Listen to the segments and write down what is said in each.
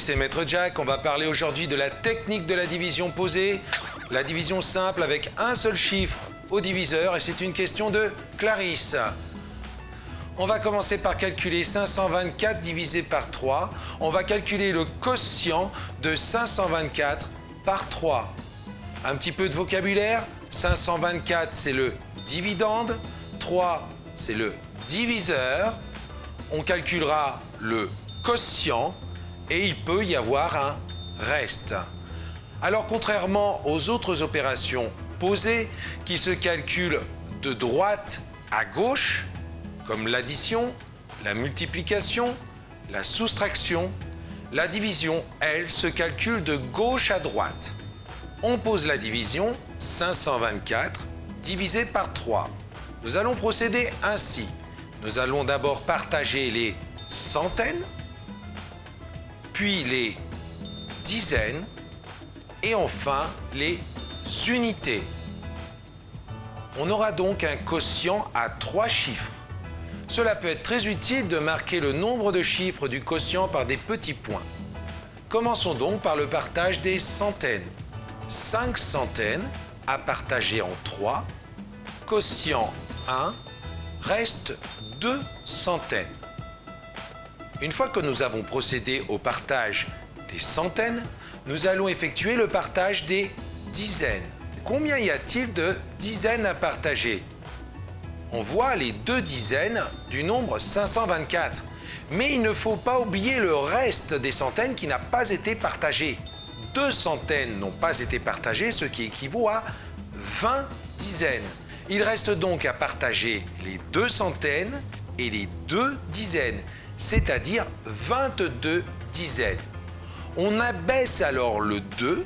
c'est Maître Jack. On va parler aujourd'hui de la technique de la division posée. La division simple avec un seul chiffre au diviseur. Et c'est une question de Clarisse. On va commencer par calculer 524 divisé par 3. On va calculer le quotient de 524 par 3. Un petit peu de vocabulaire. 524, c'est le dividende. 3, c'est le diviseur. On calculera le quotient et il peut y avoir un reste. Alors, contrairement aux autres opérations posées qui se calculent de droite à gauche, comme l'addition, la multiplication, la soustraction, la division, elle, se calcule de gauche à droite. On pose la division 524 divisé par 3. Nous allons procéder ainsi. Nous allons d'abord partager les centaines, puis les dizaines et enfin les unités. On aura donc un quotient à 3 chiffres. Cela peut être très utile de marquer le nombre de chiffres du quotient par des petits points. Commençons donc par le partage des centaines. 5 centaines à partager en 3, quotient 1, reste 2 centaines. Une fois que nous avons procédé au partage des centaines, nous allons effectuer le partage des dizaines. Combien y a-t-il de dizaines à partager? On voit les 2 dizaines du nombre 524. Mais il ne faut pas oublier le reste des centaines qui n'a pas été partagé. 2 centaines n'ont pas été partagées, ce qui équivaut à 20 dizaines. Il reste donc à partager les 2 centaines et les 2 dizaines, c'est-à-dire 22 dizaines. On abaisse alors le 2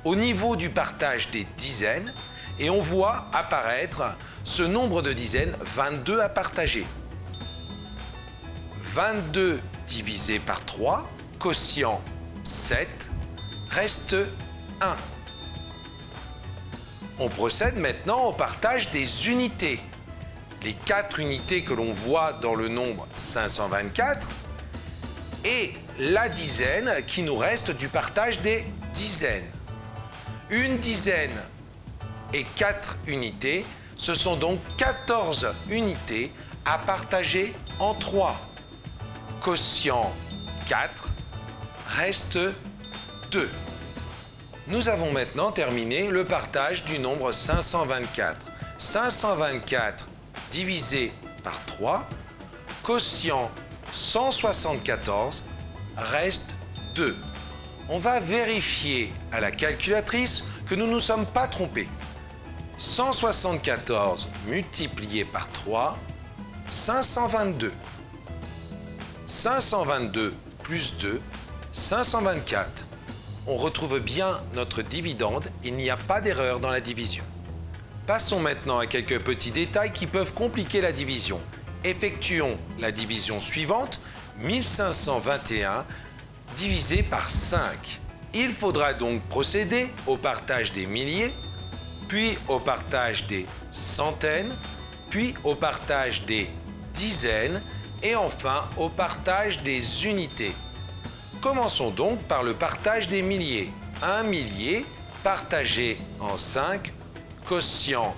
au niveau du partage des dizaines et on voit apparaître ce nombre de dizaines, 22 à partager. 22 divisé par 3, quotient 7, reste 1. On procède maintenant au partage des unités. Les 4 unités que l'on voit dans le nombre 524 et la dizaine qui nous reste du partage des dizaines. Une dizaine et 4 unités, ce sont donc 14 unités à partager en 3. Quotient 4, reste 2. Nous avons maintenant terminé le partage du nombre 524. 524 divisé par 3, quotient 174, reste 2. On va vérifier à la calculatrice que nous ne nous sommes pas trompés. 174 multiplié par 3, 522. 522 plus 2, 524. On retrouve bien notre dividende, il n'y a pas d'erreur dans la division. Passons maintenant à quelques petits détails qui peuvent compliquer la division. Effectuons la division suivante, 1521 divisé par 5. Il faudra donc procéder au partage des milliers, puis au partage des centaines, puis au partage des dizaines et enfin au partage des unités. Commençons donc par le partage des milliers. Un millier partagé en 5, quotient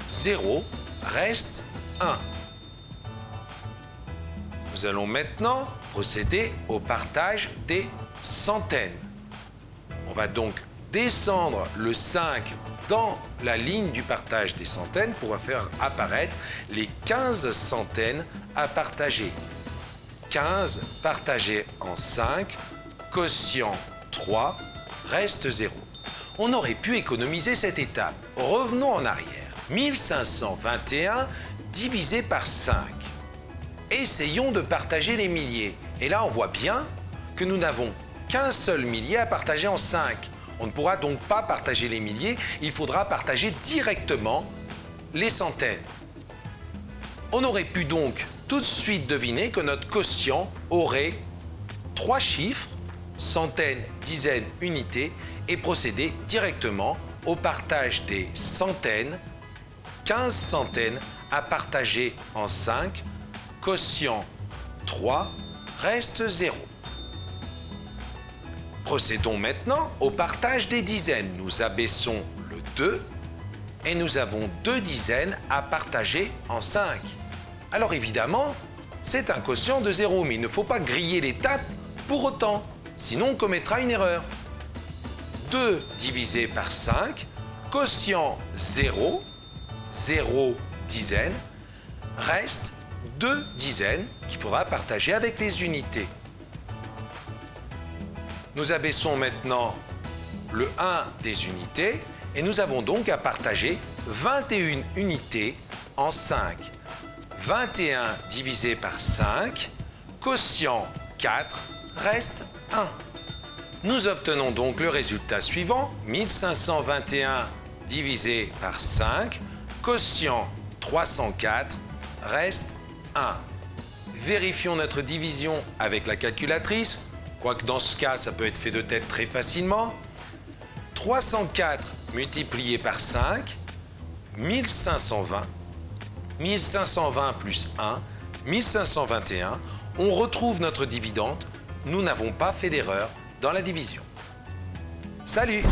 0, reste 1. Nous allons maintenant procéder au partage des centaines. On va donc descendre le 5 dans la ligne du partage des centaines pour faire apparaître les 15 centaines à partager. 15 partagé en 5, quotient 3, reste 0. On aurait pu économiser cette étape. Revenons en arrière. 1521 divisé par 5. Essayons de partager les milliers. Et là, on voit bien que nous n'avons qu'un seul millier à partager en 5. On ne pourra donc pas partager les milliers, il faudra partager directement les centaines. On aurait pu donc tout de suite deviner que notre quotient aurait 3 chiffres, centaines, dizaines, unités, et procéder directement au partage des centaines, 15 centaines à partager en 5, quotient 3, reste 0. Procédons maintenant au partage des dizaines. Nous abaissons le 2 et nous avons 2 dizaines à partager en 5. Alors évidemment, c'est un quotient de 0, mais il ne faut pas griller l'étape pour autant, sinon on commettra une erreur. 2 divisé par 5, quotient 0, 0 dizaines, reste 2 dizaines qu'il faudra partager avec les unités. Nous abaissons maintenant le 1 des unités et nous avons donc à partager 21 unités en 5. 21 divisé par 5, quotient 4, reste 1. Nous obtenons donc le résultat suivant, 1521 divisé par 5, quotient 304, reste 1. Vérifions notre division avec la calculatrice, quoique dans ce cas, ça peut être fait de tête très facilement. 304 multiplié par 5, 1520. 1520 plus 1, 1521. On retrouve notre dividende. Nous n'avons pas fait d'erreur dans la division. Salut!